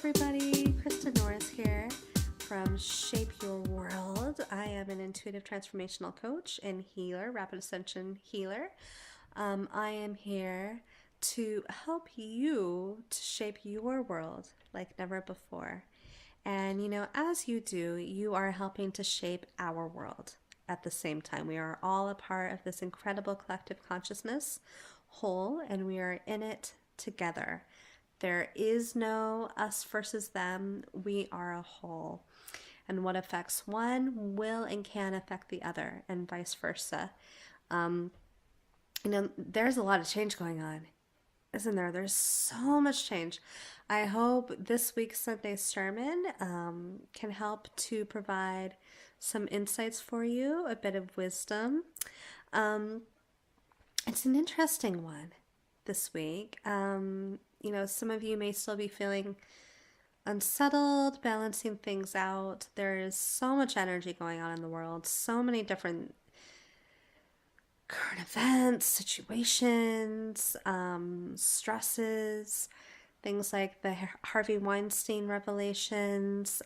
everybody, Krista Norris here from Shape Your World. I am an intuitive transformational coach and healer, rapid ascension healer. I am here to help you to shape your world like never before. And as you do, you are helping to shape our world at the same time. We are all a part of this incredible collective consciousness whole, and we are in it together. There is no us versus them. We are a whole. And what affects one will and can affect the other, and vice versa. There's a lot of change going on, isn't there? There's so much change. I hope this week's Sunday sermon can help to provide some insights for you, a bit of wisdom. It's an interesting one this week. Some of you may still be feeling unsettled, balancing things out. There is so much energy going on in the world, so many different current events, situations, stresses, things like the Harvey Weinstein revelations,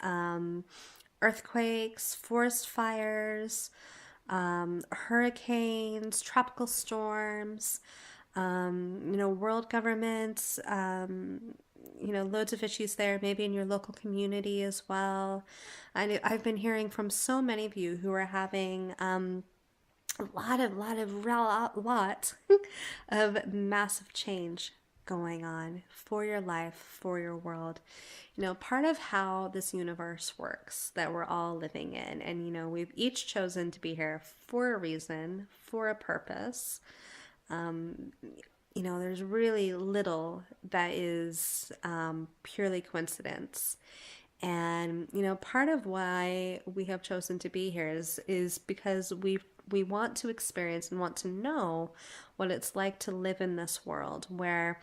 earthquakes, forest fires, hurricanes, tropical storms, world governments, loads of issues there, maybe in your local community as well. I've been hearing from so many of you who are having a lot of massive change going on for your life, for your world. Part of how this universe works that we're all living in, and we've each chosen to be here for a reason, for a purpose. There's really little that is purely coincidence. And, part of why we have chosen to be here is because we want to experience and want to know what it's like to live in this world where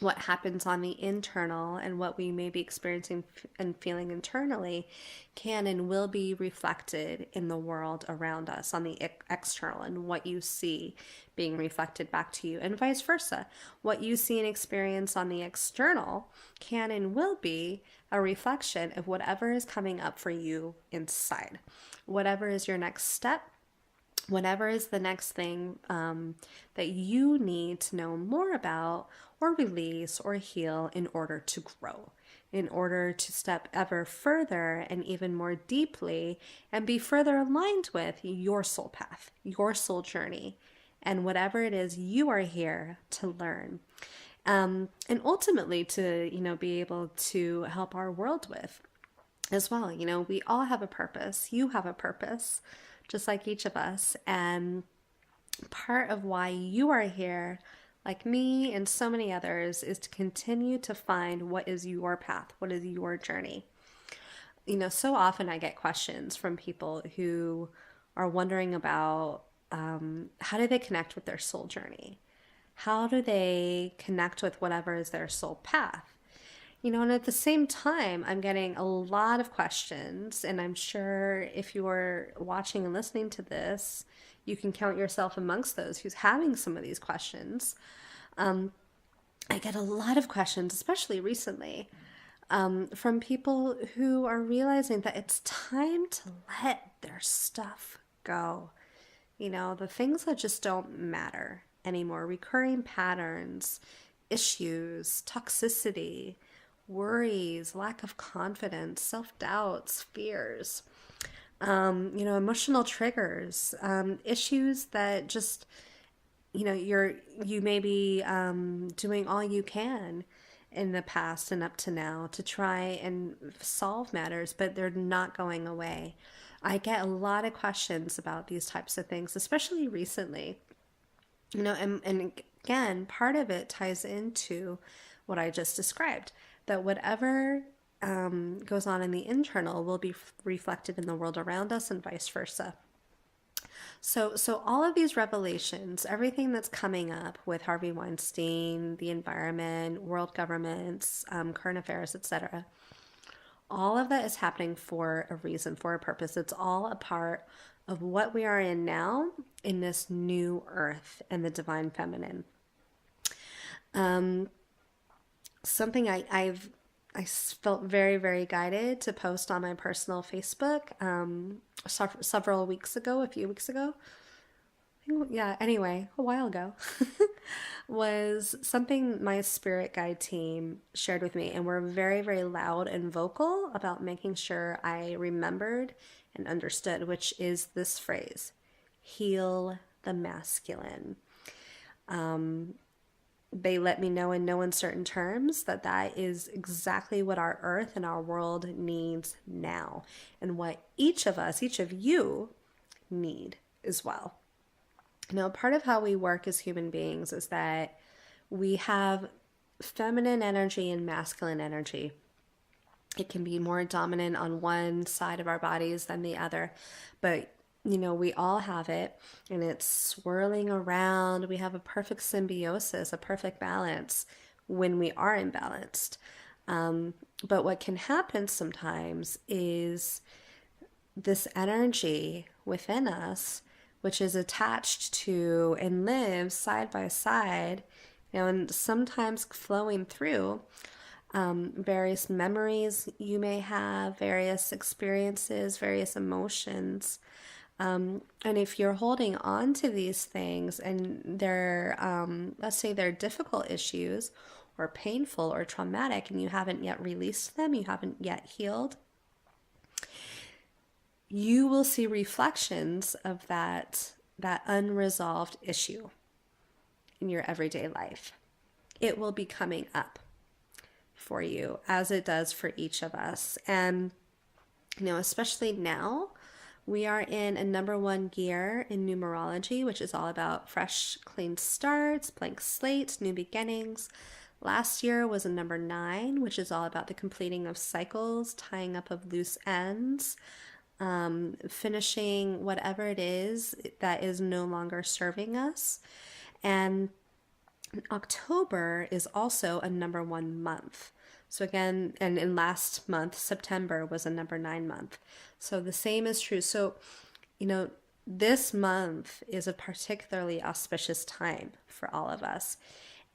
what happens on the internal and what we may be experiencing and feeling internally can and will be reflected in the world around us on the external, and what you see being reflected back to you, and vice versa. What you see and experience on the external can and will be a reflection of whatever is coming up for you inside. Whatever is your next step, whatever is the next thing that you need to know more about or release or heal in order to grow, in order to step ever further and even more deeply and be further aligned with your soul path, your soul journey, and whatever it is you are here to learn. And ultimately to, be able to help our world with as well. We all have a purpose. You have a purpose, just like each of us. And part of why you are here, like me and so many others, is to continue to find what is your path, what is your journey. So often I get questions from people who are wondering about how do they connect with their soul journey? How do they connect with whatever is their soul path? And at the same time, I'm getting a lot of questions, and I'm sure if you are watching and listening to this, you can count yourself amongst those who's having some of these questions. I get a lot of questions, especially recently, from people who are realizing that it's time to let their stuff go. The things that just don't matter anymore, recurring patterns, issues, toxicity, worries, lack of confidence, self-doubts, fears, emotional triggers, issues that just, you may be doing all you can in the past and up to now to try and solve matters, but they're not going away. I get a lot of questions about these types of things, especially recently. And again, part of it ties into what I just described, that whatever goes on in the internal will be reflected in the world around us and vice versa. So all of these revelations, everything that's coming up with Harvey Weinstein, the environment, world governments, current affairs, etc., all of that is happening for a reason, for a purpose. It's all a part of what we are in now in this new earth and the divine feminine. Something I've felt very, very guided to post on my personal Facebook several weeks ago, a few weeks ago. Yeah, anyway, a while ago, was something my spirit guide team shared with me, and were very, very loud and vocal about making sure I remembered and understood, which is this phrase: heal the masculine. They let me know in no uncertain terms that that is exactly what our earth and our world needs now, and what each of us, each of you, need as well. Now, part of how we work as human beings is that we have feminine energy and masculine energy. It can be more dominant on one side of our bodies than the other, but we all have it, and it's swirling around. We have a perfect symbiosis, a perfect balance when we are imbalanced. But what can happen sometimes is this energy within us, which is attached to and lives side by side, and sometimes flowing through various memories you may have, various experiences, various emotions. And if you're holding on to these things and they're, let's say they're difficult issues or painful or traumatic, and you haven't yet released them, you haven't yet healed, you will see reflections of that unresolved issue in your everyday life. It will be coming up for you, as it does for each of us. And especially now, we are in a number one gear in numerology, which is all about fresh, clean starts, blank slate, new beginnings. Last year was a number 9, which is all about the completing of cycles, tying up of loose ends, finishing whatever it is that is no longer serving us. And October is also a number 1 month. So again, and in last month, September was a number 9 month. So the same is true. So, this month is a particularly auspicious time for all of us.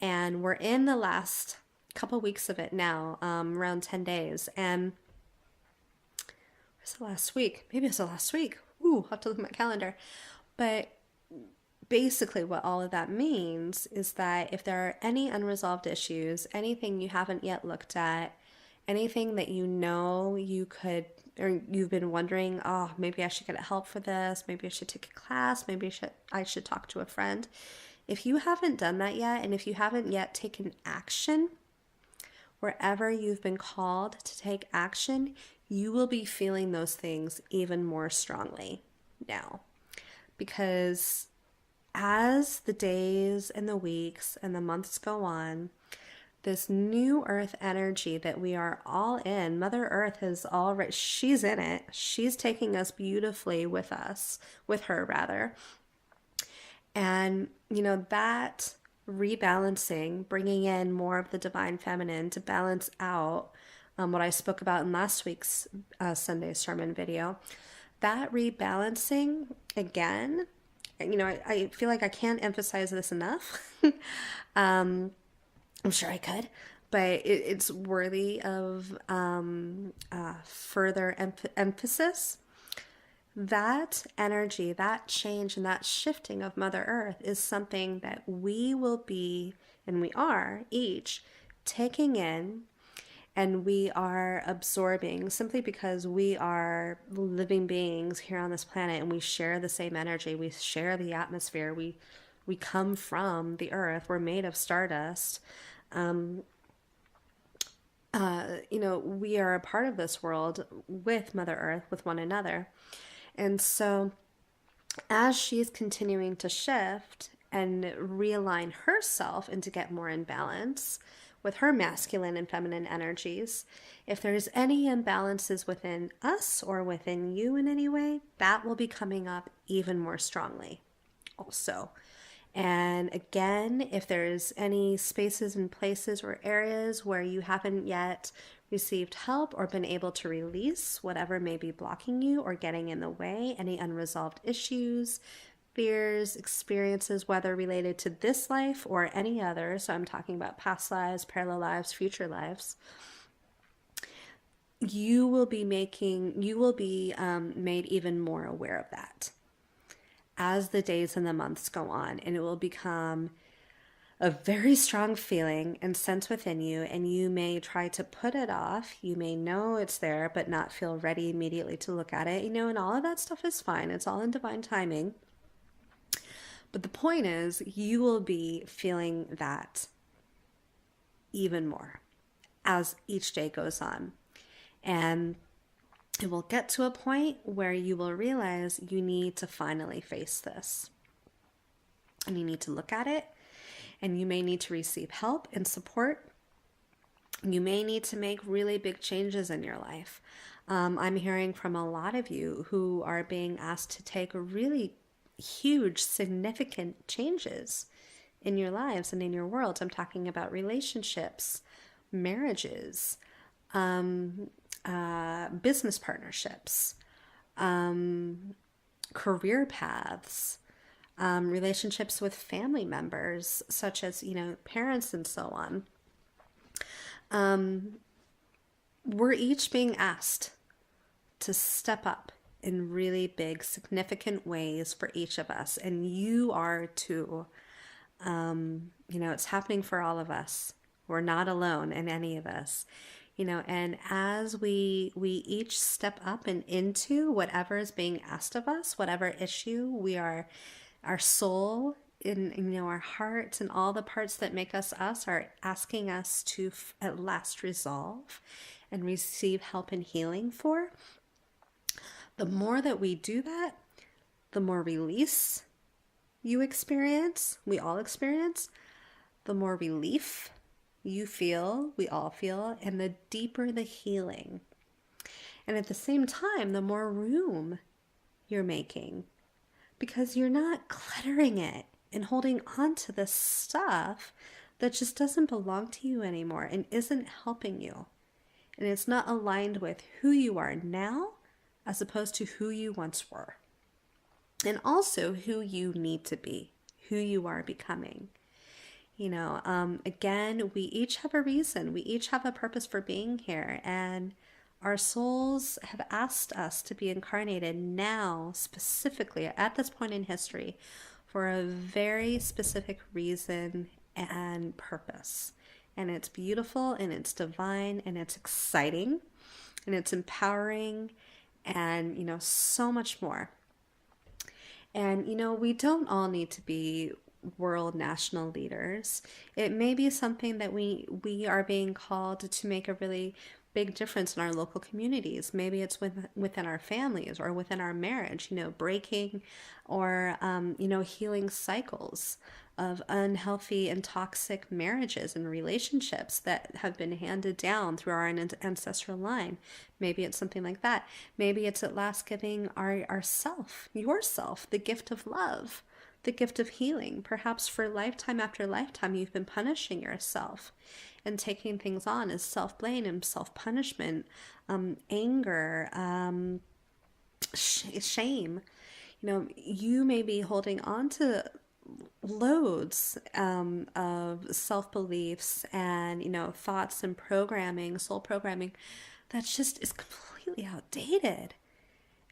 And we're in the last couple weeks of it now, around 10 days. And was the last week? Maybe it's the last week. Ooh, I'll have to look at my calendar. But basically what all of that means is that if there are any unresolved issues, anything you haven't yet looked at, anything that you could, or you've been wondering, oh, maybe I should get help for this, maybe I should take a class, maybe I should talk to a friend. If you haven't done that yet, and if you haven't yet taken action, wherever you've been called to take action, you will be feeling those things even more strongly now. Because as the days and the weeks and the months go on, this new earth energy that we are all in, Mother Earth is already, she's in it. She's taking us beautifully with her rather. And, that rebalancing, bringing in more of the divine feminine to balance out what I spoke about in last week's Sunday sermon video, that rebalancing again, I feel like I can't emphasize this enough. I'm sure I could, but it's worthy of further emphasis. That energy, that change, and that shifting of Mother Earth is something that we will be, and we are each taking in, and we are absorbing, simply because we are living beings here on this planet, and we share the same energy, we share the atmosphere, we come from the earth, we're made of stardust. We are a part of this world with Mother Earth, with one another. And so as she's continuing to shift and realign herself and to get more in balance with her masculine and feminine energies, if there's any imbalances within us or within you in any way, that will be coming up even more strongly also. And again, if there's any spaces and places or areas where you haven't yet received help or been able to release whatever may be blocking you or getting in the way, any unresolved issues, fears, experiences, whether related to this life or any other, so I'm talking about past lives, parallel lives, future lives, you will be made even more aware of that as the days and the months go on, and it will become a very strong feeling and sense within you, and you may try to put it off. You may know it's there, but not feel ready immediately to look at it, and all of that stuff is fine. It's all in divine timing. But the point is, you will be feeling that even more as each day goes on. And it will get to a point where you will realize you need to finally face this. And you need to look at it, and you may need to receive help and support. You may need to make really big changes in your life. I'm hearing from a lot of you who are being asked to take really huge, significant changes in your lives and in your world. I'm talking about relationships, marriages, business partnerships, career paths, relationships with family members, such as, parents and so on. We're each being asked to step up in really big, significant ways for each of us. And you are too. It's happening for all of us. We're not alone in any of this. And as we each step up and into whatever is being asked of us, whatever issue our soul in our hearts and all the parts that make us are asking us to at last resolve and receive help and healing for, the more that we do that, the more release you experience, we all experience, the more relief you feel, we all feel, and the deeper the healing. And at the same time, the more room you're making, because you're not cluttering it and holding on to this stuff that just doesn't belong to you anymore and isn't helping you. And it's not aligned with who you are now as opposed to who you once were. And also who you need to be, who you are becoming. Again, we each have a reason. We each have a purpose for being here. And our souls have asked us to be incarnated now, specifically at this point in history, for a very specific reason and purpose. And it's beautiful, and it's divine, and it's exciting, and it's empowering, and, so much more. And, we don't all need to be world national leaders. It may be something that we are being called to make a really big difference in our local communities. Maybe it's within our families or within our marriage, breaking or, healing cycles of unhealthy and toxic marriages and relationships that have been handed down through our ancestral line. Maybe it's something like that. Maybe it's at last giving yourself, the gift of love, the gift of healing. Perhaps for lifetime after lifetime, you've been punishing yourself and taking things on as self-blame and self-punishment, anger, shame. You may be holding on to loads of self-beliefs and, thoughts and programming, soul programming, that just is completely outdated.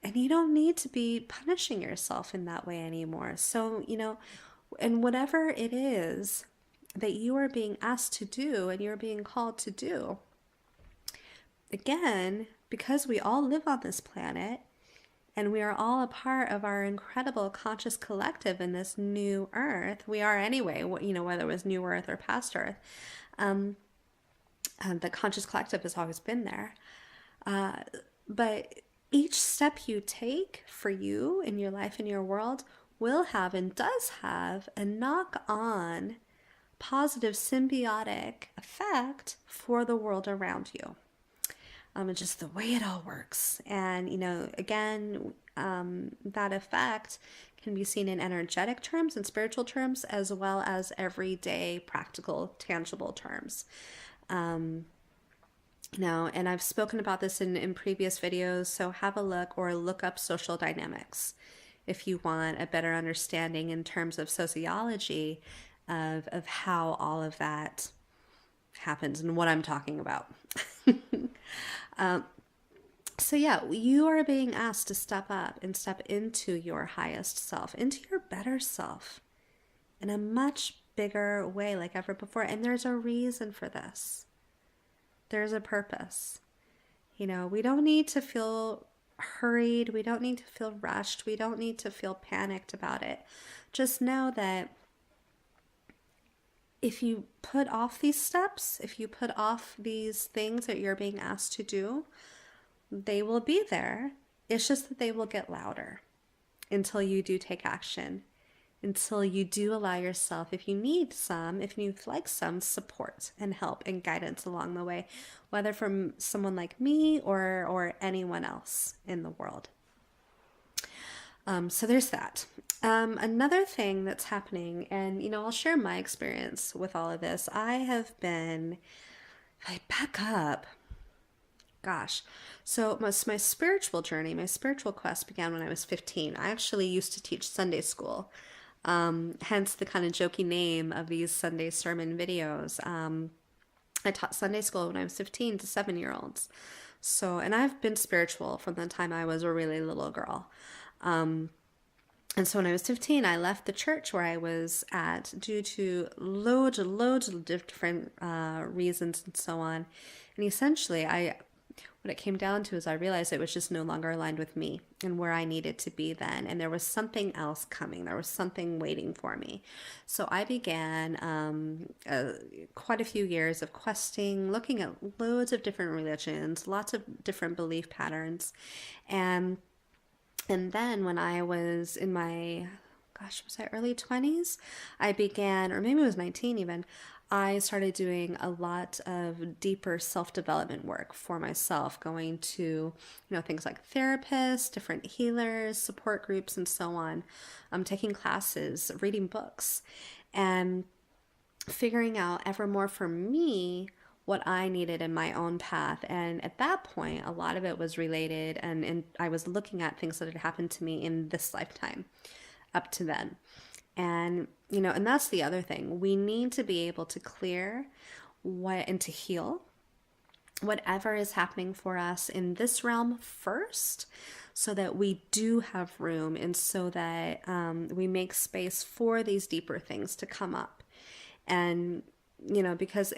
And you don't need to be punishing yourself in that way anymore. So, and whatever it is that you are being asked to do and you're being called to do, again, because we all live on this planet and we are all a part of our incredible conscious collective in this new earth. We are anyway, whether it was new earth or past earth. The conscious collective has always been there. But each step you take for you in your life, in your world, will have and does have a knock-on positive symbiotic effect for the world around you. It's just the way it all works. And, again, that effect can be seen in energetic terms and spiritual terms, as well as everyday, practical, tangible terms. And I've spoken about this in previous videos, so have a look or look up social dynamics if you want a better understanding in terms of sociology of how all of that happens and what I'm talking about. So, yeah, you are being asked to step up and step into your highest self, into your better self in a much bigger way, like ever before. And there's a reason for this, there's a purpose. We don't need to feel hurried. We don't need to feel rushed. We don't need to feel panicked about it. Just know that if you put off these steps, if you put off these things that you're being asked to do, they will be there. It's just that they will get louder until you do take action, until you do allow yourself, if you'd like some support and help and guidance along the way, whether from someone like me or anyone else in the world. So there's that. Another thing that's happening, and I'll share my experience with all of this. If I back up, gosh. So my spiritual journey, my spiritual quest began when I was 15. I actually used to teach Sunday school, hence the kind of jokey name of these Sunday sermon videos. I taught Sunday school when I was 15 to 7-year-olds. So, and I've been spiritual from the time I was a really little girl. And so when I was 15, I left the church where I was at due to loads of different reasons and so on. And essentially, what it came down to is I realized it was just no longer aligned with me and where I needed to be then. And there was something else coming. There was something waiting for me. So I began quite a few years of questing, looking at loads of different religions, lots of different belief patterns. And then when I was in my, was I early 20s? I began, or maybe it was 19 even, I started doing a lot of deeper self-development work for myself, going to, things like therapists, different healers, support groups, and so on. Taking classes, reading books, and figuring out ever more for me what I needed in my own path. And at that point, a lot of it was related, and I was looking at things that had happened to me in this lifetime up to then. And, and that's the other thing. We need to be able to clear and to heal whatever is happening for us in this realm first, so that we do have room and so that we make space for these deeper things to come up. And, because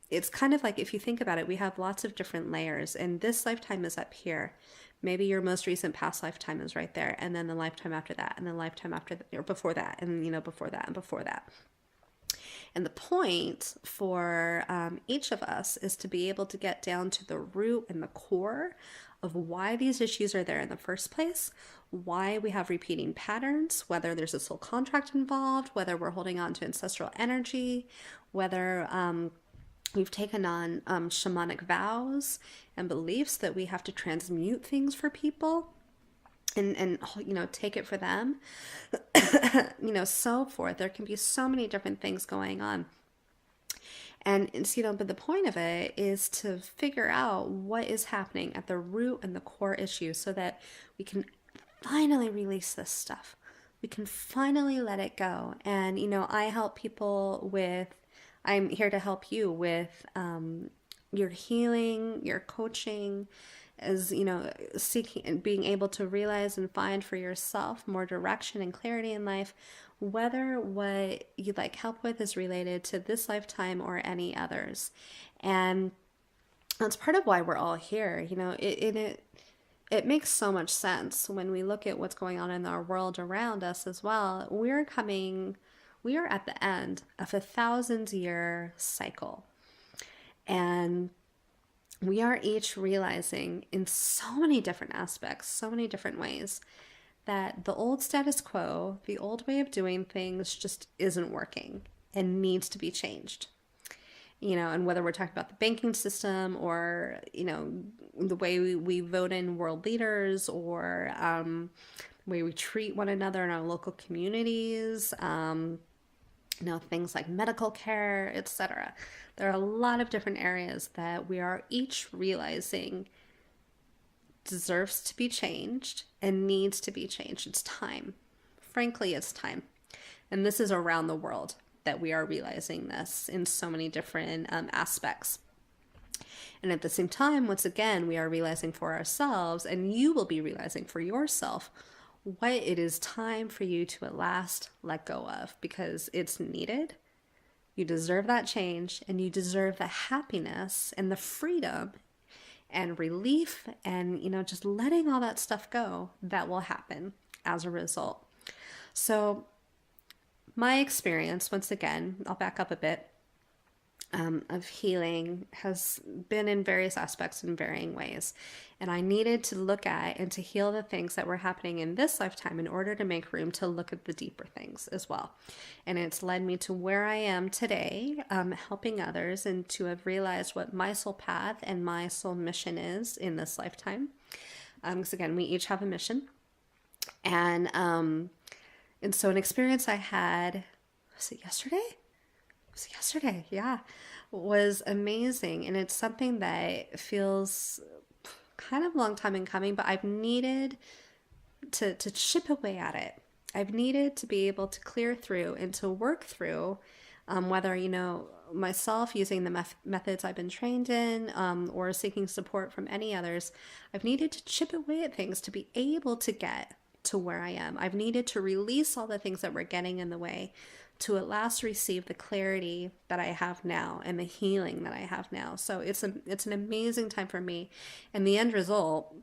it's kind of like, if you think about it, we have lots of different layers, and this lifetime is up here. Maybe your most recent past lifetime is right there, and then the lifetime after that, and the lifetime after that, or before that, and before that, and before that. And the point for each of us is to be able to get down to the root and the core of why these issues are there in the first place, why we have repeating patterns, whether there's a soul contract involved, whether we're holding on to ancestral energy, whether we've taken on shamanic vows and beliefs that we have to transmute things for people and take it for them, so forth. There can be so many different things going on. And but the point of it is to figure out what is happening at the root and the core issue, so that we can finally release this stuff. We can finally let it go. And, I help people I'm here to help you with your healing, your coaching, as seeking and being able to realize and find for yourself more direction and clarity in life, whether what you'd like help with is related to this lifetime or any others. And that's part of why we're all here. It makes so much sense when we look at what's going on in our world around us as well. We are at the end of 1,000-year cycle. And we are each realizing in so many different aspects, so many different ways, that the old status quo, the old way of doing things just isn't working and needs to be changed. And whether we're talking about the banking system or, the way we vote in world leaders, or the way we treat one another in our local communities, things like medical care, etc. There are a lot of different areas that we are each realizing deserves to be changed and needs to be changed. It's time. Frankly, it's time. And this is around the world that we are realizing this in so many different aspects. And at the same time, once again, we are realizing for ourselves, and you will be realizing for yourself, what it is time for you to at last let go of, because it's needed. You deserve that change, and you deserve the happiness and the freedom and relief and, just letting all that stuff go that will happen as a result. So, my experience, once again, I'll back up a bit, of healing has been in various aspects in varying ways. And I needed to look at and to heal the things that were happening in this lifetime in order to make room to look at the deeper things as well. And it's led me to where I am today, helping others, and to have realized what my soul path and my soul mission is in this lifetime. Because again, we each have a mission. And so an experience I had, was it yesterday? Yeah, was amazing. And it's something that feels kind of a long time in coming, but I've needed to chip away at it. I've needed to be able to clear through and to work through, whether, myself using the methods I've been trained in, or seeking support from any others. I've needed to chip away at things to be able to get to where I am. I've needed to release all the things that were getting in the way to at last receive the clarity that I have now and the healing that I have now. So it's an amazing time for me. And the end result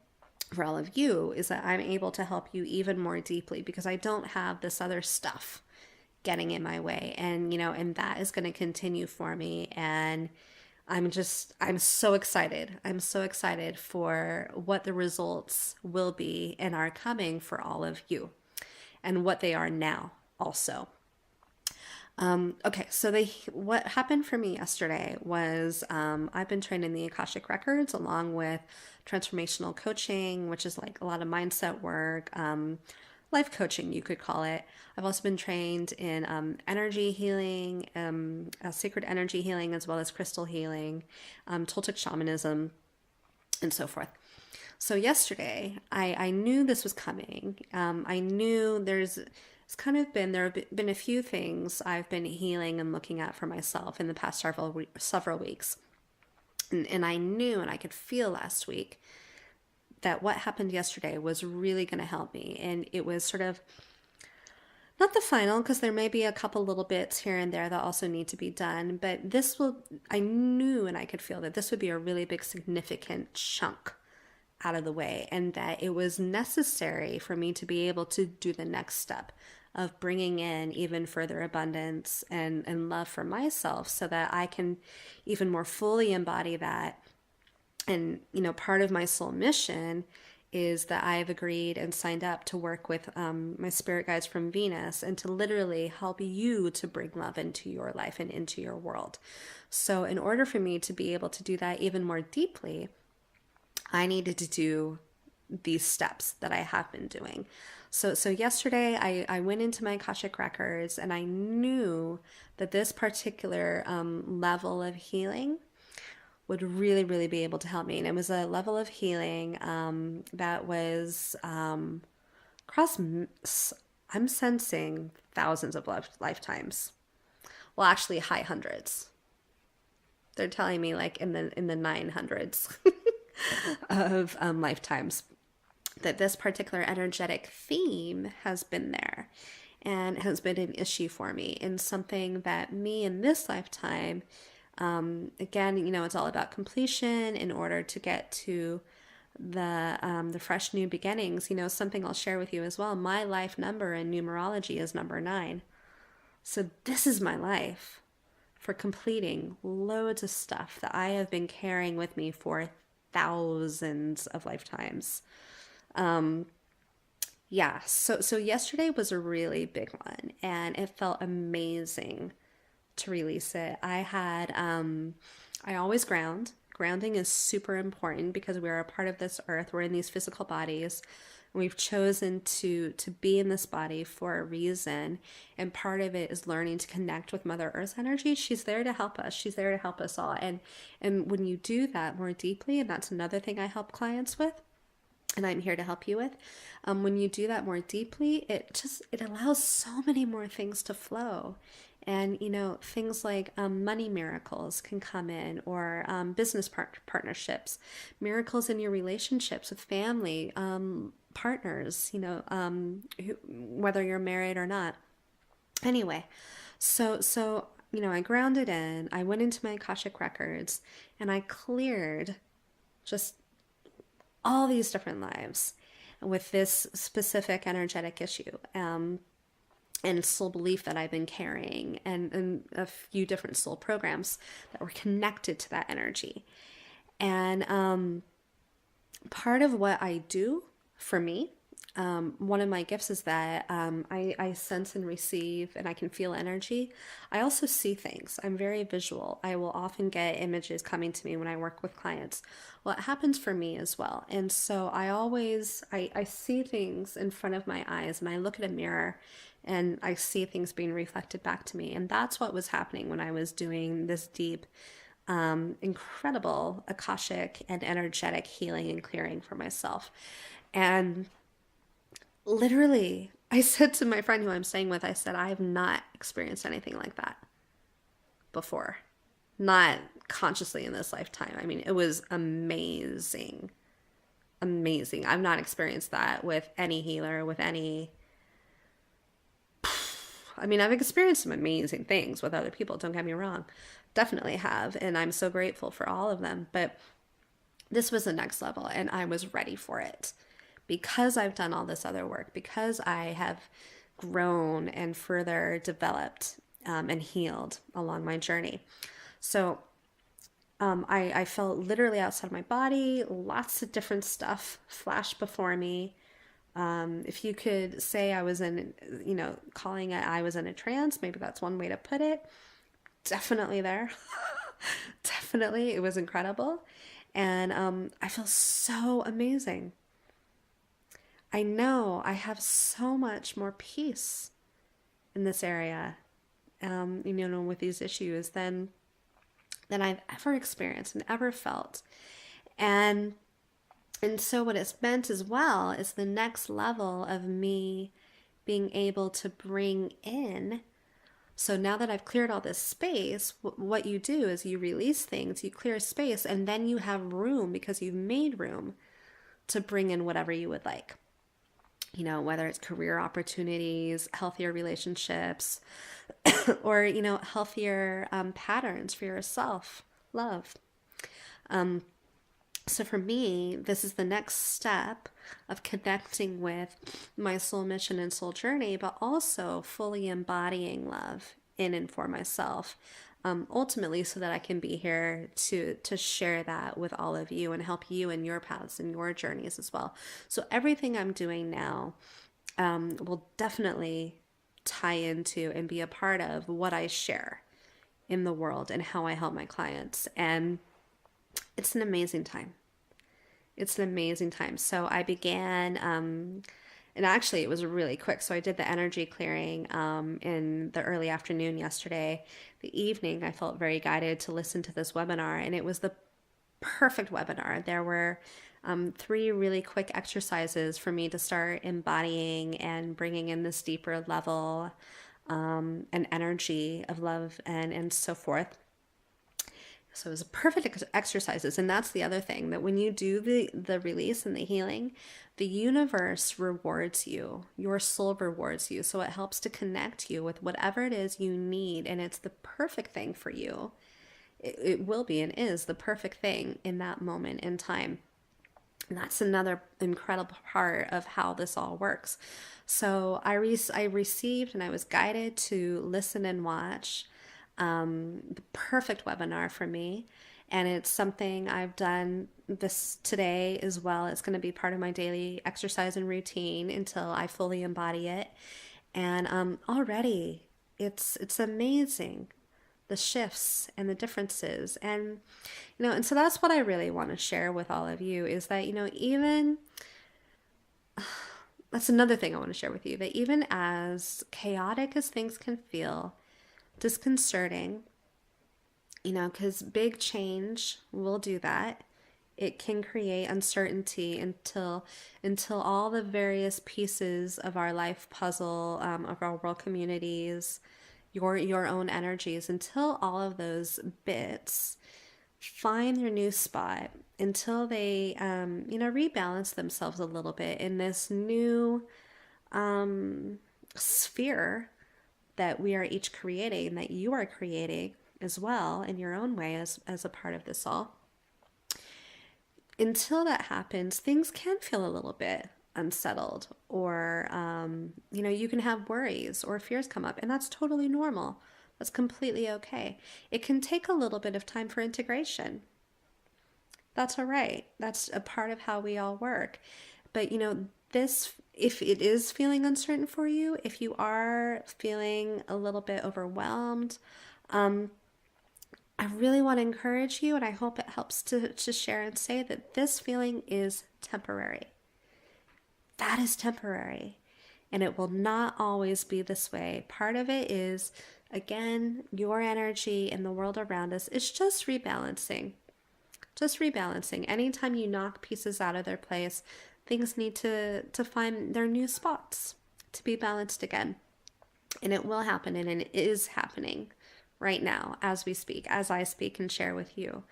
for all of you is that I'm able to help you even more deeply, because I don't have this other stuff getting in my way. And, and that is going to continue for me. And I'm so excited. I'm so excited for what the results will be and are coming for all of you, and what they are now also. Okay, so what happened for me yesterday was, I've been trained in the Akashic Records along with transformational coaching, which is like a lot of mindset work, life coaching, you could call it. I've also been trained in energy healing, sacred energy healing, as well as crystal healing, Toltec shamanism, and so forth. So yesterday, I knew this was coming. I knew there have been a few things I've been healing and looking at for myself in the past several weeks. And I knew, and I could feel last week, that what happened yesterday was really going to help me. And it was sort of not the final, because there may be a couple little bits here and there that also need to be done. But I knew and I could feel that this would be a really big, significant chunk out of the way, and that it was necessary for me to be able to do the next step of bringing in even further abundance and love for myself, so that I can even more fully embody that. And, part of my soul mission is that I've agreed and signed up to work with my spirit guides from Venus, and to literally help you to bring love into your life and into your world. So in order for me to be able to do that even more deeply, I needed to do these steps that I have been doing. So yesterday I went into my Akashic Records, and I knew that this particular level of healing would really, really be able to help me. And it was a level of healing that was across, I'm sensing thousands of lifetimes. Well, actually high hundreds. They're telling me like in the 900s of lifetimes, that this particular energetic theme has been there and has been an issue for me, and something that me in this lifetime, again, it's all about completion in order to get to the fresh new beginnings. Something I'll share with you as well. My life number in numerology is number 9. So this is my life for completing loads of stuff that I have been carrying with me for thousands of lifetimes. So yesterday was a really big one, and it felt amazing to release it. I always ground. Grounding is super important, because we're a part of this earth. We're in these physical bodies. We've chosen to be in this body for a reason. And part of it is learning to connect with Mother Earth's energy. She's there to help us. She's there to help us all. And when you do that more deeply, and that's another thing I help clients with, and I'm here to help you with. When you do that more deeply, it allows so many more things to flow. And things like money miracles can come in, or business partnerships, miracles in your relationships with family, partners, whether you're married or not. Anyway, I grounded in, I went into my Akashic records, and I cleared just all these different lives with this specific energetic issue, and soul belief that I've been carrying, and a few different soul programs that were connected to that energy. And part of what I do for me, one of my gifts is that I sense and receive, and I can feel energy. I also see things. I'm very visual. I will often get images coming to me when I work with clients. Well, it happens for me as well. And so I see things in front of my eyes, and I look at a mirror and I see things being reflected back to me. And that's what was happening when I was doing this deep, incredible Akashic and energetic healing and clearing for myself. And literally, I said to my friend who I'm staying with, I said, I have not experienced anything like that before. Not consciously in this lifetime. I mean, it was amazing. Amazing. I've not experienced that with any healer, with any. I mean, I've experienced some amazing things with other people, don't get me wrong. Definitely have. And I'm so grateful for all of them. But this was the next level, and I was ready for it. Because I've done all this other work, because I have grown and further developed and healed along my journey. So I felt literally outside my body, lots of different stuff flashed before me. If you could say I was in, calling it I was in a trance, maybe that's one way to put it. Definitely there. Definitely. It was incredible. And I feel so amazing. I know I have so much more peace in this area, with these issues than I've ever experienced and ever felt. And so what it's meant as well is the next level of me being able to bring in. So now that I've cleared all this space, what you do is you release things, you clear space, and then you have room, because you've made room, to bring in whatever you would like. Whether it's career opportunities, healthier relationships, or, healthier patterns for yourself, love. So for me, this is the next step of connecting with my soul mission and soul journey, but also fully embodying love in and for myself. Ultimately, so that I can be here to share that with all of you and help you in your paths and your journeys as well. So everything I'm doing now will definitely tie into and be a part of what I share in the world and how I help my clients. And it's an amazing time. It's an amazing time. So I began, and actually it was really quick. So I did the energy clearing in the early afternoon yesterday. The evening, I felt very guided to listen to this webinar, and it was the perfect webinar. There were 3 really quick exercises for me to start embodying and bringing in this deeper level and energy of love and so forth. So it was perfect exercises. And that's the other thing, that when you do the release and the healing, the universe rewards you. Your soul rewards you. So it helps to connect you with whatever it is you need. And it's the perfect thing for you. It will be and is the perfect thing in that moment in time. And that's another incredible part of how this all works. So I received and I was guided to listen and watch the perfect webinar for me. And it's something I've done this today as well. It's going to be part of my daily exercise and routine until I fully embody it. And already it's amazing, the shifts and the differences. And and so that's what I really want to share with all of you, is that even that's another thing I want to share with you, that even as chaotic as things can feel, disconcerting, because big change will do that. it can create uncertainty until all the various pieces of our life puzzle, of our world communities, your own energies, until all of those bits find their new spot, until they rebalance themselves a little bit in this new sphere that we are each creating, that you are creating as well in your own way as a part of this all. Until that happens, things can feel a little bit unsettled, or you can have worries or fears come up, and that's totally normal. That's completely okay. It can take a little bit of time for integration. That's all right. That's a part of how we all work. But this, if it is feeling uncertain for you, if you are feeling a little bit overwhelmed, I really want to encourage you, and I hope it helps to share and say that this feeling is temporary. That is temporary. And it will not always be this way. Part of it is, again, your energy and the world around us is just rebalancing. Just rebalancing. Anytime you knock pieces out of their place, things need to find their new spots to be balanced again. And it will happen, and it is happening right now as we speak, as I speak and share with you.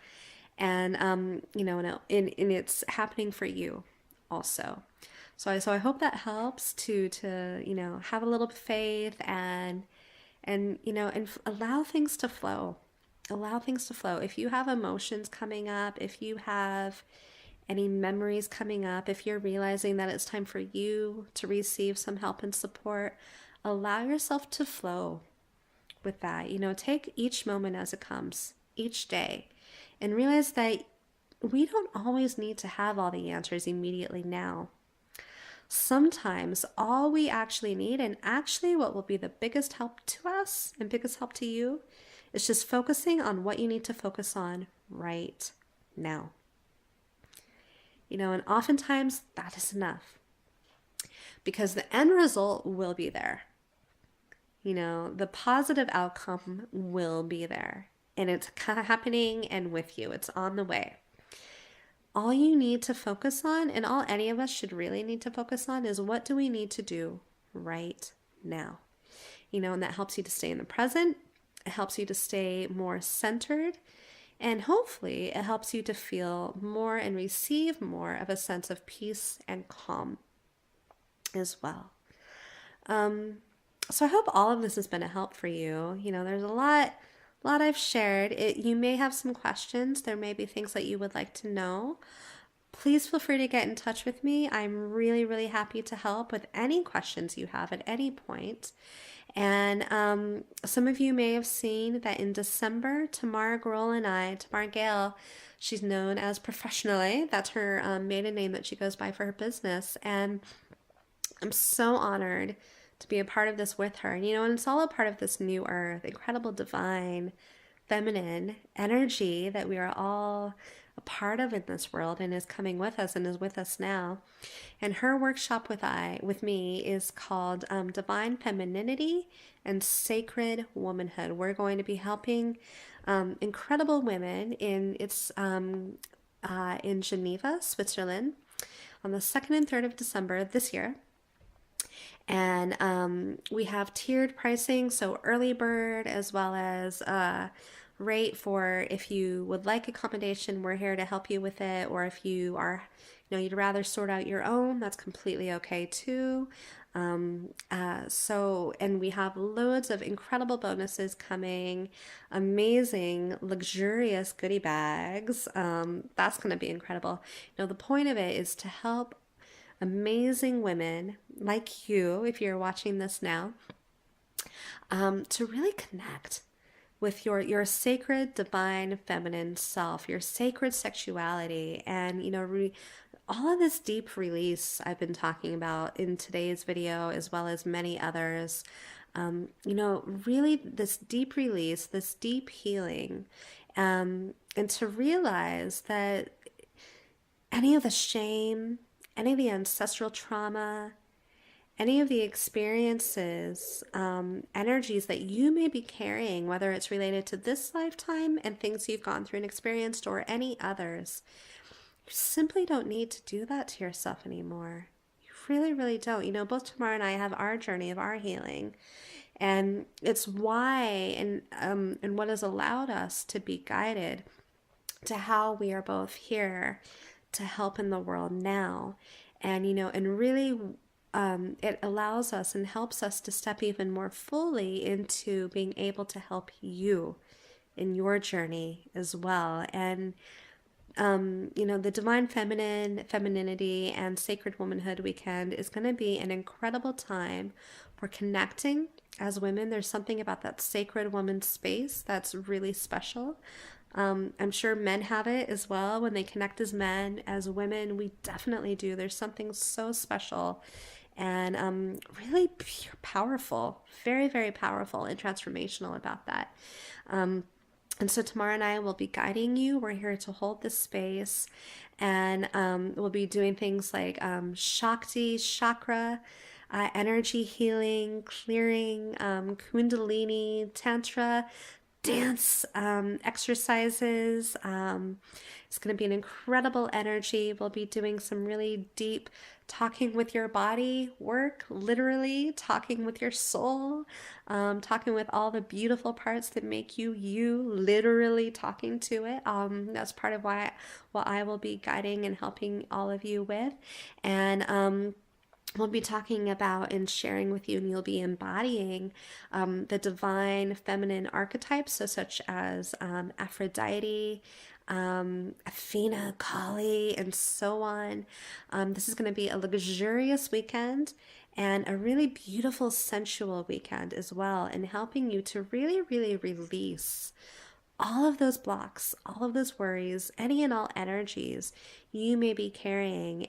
And, and it's happening for you also. So I hope that helps to have a little faith and allow things to flow. Allow things to flow. If you have emotions coming up, if you have any memories coming up, if you're realizing that it's time for you to receive some help and support, allow yourself to flow with that. Take each moment as it comes, each day, and realize that we don't always need to have all the answers immediately now. Sometimes all we actually need, and actually what will be the biggest help to us and biggest help to you, is just focusing on what you need to focus on right now. And oftentimes that is enough, because the end result will be there. The positive outcome will be there, and it's kind of happening and with you. It's on the way. All you need to focus on, and all any of us should really need to focus on, is what do we need to do right now? And that helps you to stay in the present. It helps you to stay more centered, and hopefully it helps you to feel more and receive more of a sense of peace and calm as well. So I hope all of this has been a help for you. There's a lot I've shared. You may have some questions. There may be things that you would like to know. Please feel free to get in touch with me. I'm really, really happy to help with any questions you have at any point. And some of you may have seen that in December, Tamara Gale, she's known as Professionally. That's her maiden name that she goes by for her business. And I'm so honored to be a part of this with her. And it's all a part of this new earth, incredible divine feminine energy that we are all a part of in this world, and is coming with us and is with us now. And her workshop with me is called Divine Femininity and Sacred Womanhood. We're going to be helping incredible women in Geneva, Switzerland, on the 2nd and 3rd of December this year. And we have tiered pricing, so early bird as well as rate for if you would like accommodation. We're here to help you with it. Or if you are, you'd rather sort out your own, that's completely okay too. And we have loads of incredible bonuses coming, amazing, luxurious goodie bags. That's going to be incredible. The point of it is to help amazing women like you, if you're watching this now, to really connect with your sacred, divine, feminine self, your sacred sexuality, and all of this deep release I've been talking about in today's video, as well as many others. Really this deep release, this deep healing, and to realize that any of the shame, any of the ancestral trauma, any of the experiences, energies that you may be carrying, whether it's related to this lifetime and things you've gone through and experienced, or any others, You simply don't need to do that to yourself anymore. You really, really don't. You know, both Tamara and I have our journey of our healing, and it's why and what has allowed us to be guided to how we are both here to help in the world now. And, you know, and really, it allows us and helps us to step even more fully into being able to help you in your journey as well. And, you know, the Divine Feminine, Femininity, and Sacred Womanhood weekend is going to be an incredible time for connecting as women. There's something about that sacred woman space that's really special. I'm sure men have it as well when they connect as men. As women, we definitely do. There's something so special and really pure, powerful, very, very powerful and transformational about that. And so tomorrow and I will be guiding you. We're here to hold this space, and we'll be doing things like Shakti, chakra, energy healing, clearing, Kundalini, Tantra, dance exercises. It's going to be an incredible energy. We'll be doing some really deep talking with your body work, literally talking with your soul, talking with all the beautiful parts that make you you, literally talking to it. That's part of what I will be guiding and helping all of you with. And we'll be talking about and sharing with you, and you'll be embodying the divine feminine archetypes, so such as Aphrodite, Athena, Kali, and so on. This is going to be a luxurious weekend and a really beautiful, sensual weekend as well, and helping you to really, really release all of those blocks, all of those worries, any and all energies you may be carrying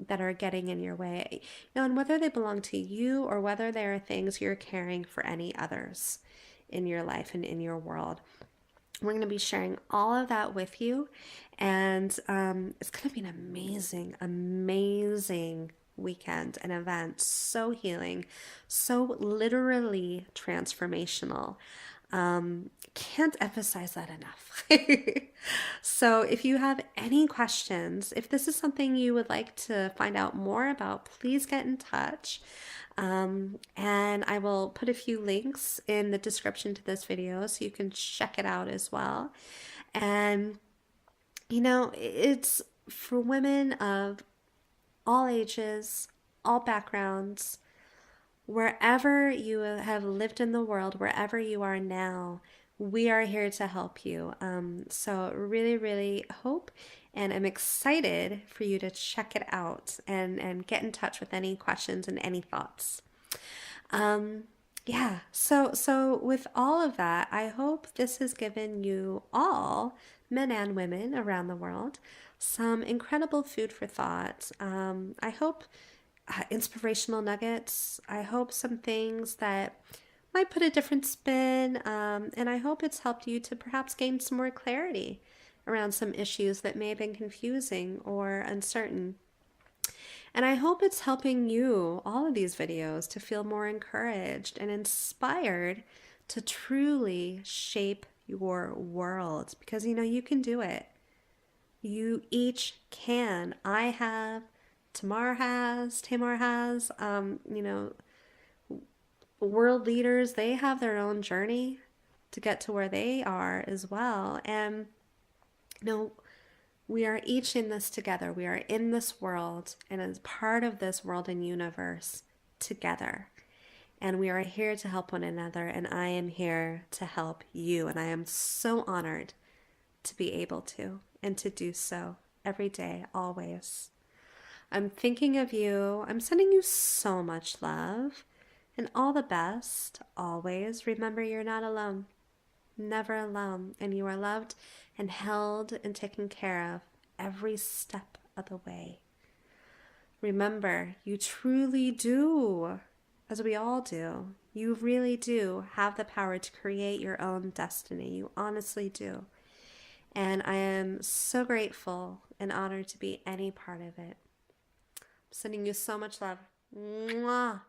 that are getting in your way. Now, and whether they belong to you or whether they are things you're carrying for any others in your life and in your world. We're going to be sharing all of that with you, and it's going to be an amazing, amazing weekend, an event, so healing, so literally transformational. Can't emphasize that enough. So if you have any questions, if this is something you would like to find out more about, please get in touch. And I will put a few links in the description to this video so you can check it out as well. And, you know, it's for women of all ages, all backgrounds, wherever you have lived in the world, wherever you are now, we are here to help you. So really, really hope and I'm excited for you to check it out and get in touch with any questions and any thoughts. Yeah, so with all of that, I hope this has given you all, men and women around the world, some incredible food for thought. I hope inspirational nuggets. I hope some things that might put a different spin, and I hope it's helped you to perhaps gain some more clarity around some issues that may have been confusing or uncertain. And I hope it's helping you, all of these videos, to feel more encouraged and inspired to truly shape your world, because you know you can do it. You each can. I have, Tamar has, you know, world leaders, they have their own journey to get to where they are as well. And, you know, we are each in this together. We are in this world and as part of this world and universe together. And we are here to help one another. And I am here to help you. And I am so honored to be able to and to do so every day, always. I'm thinking of you. I'm sending you so much love and all the best. Always remember you're not alone. Never alone. And you are loved and held and taken care of every step of the way. Remember, you truly do, as we all do, you really do have the power to create your own destiny. You honestly do. And I am so grateful and honored to be any part of it. I'm sending you so much love. Mwah.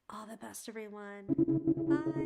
All the best, everyone. Bye.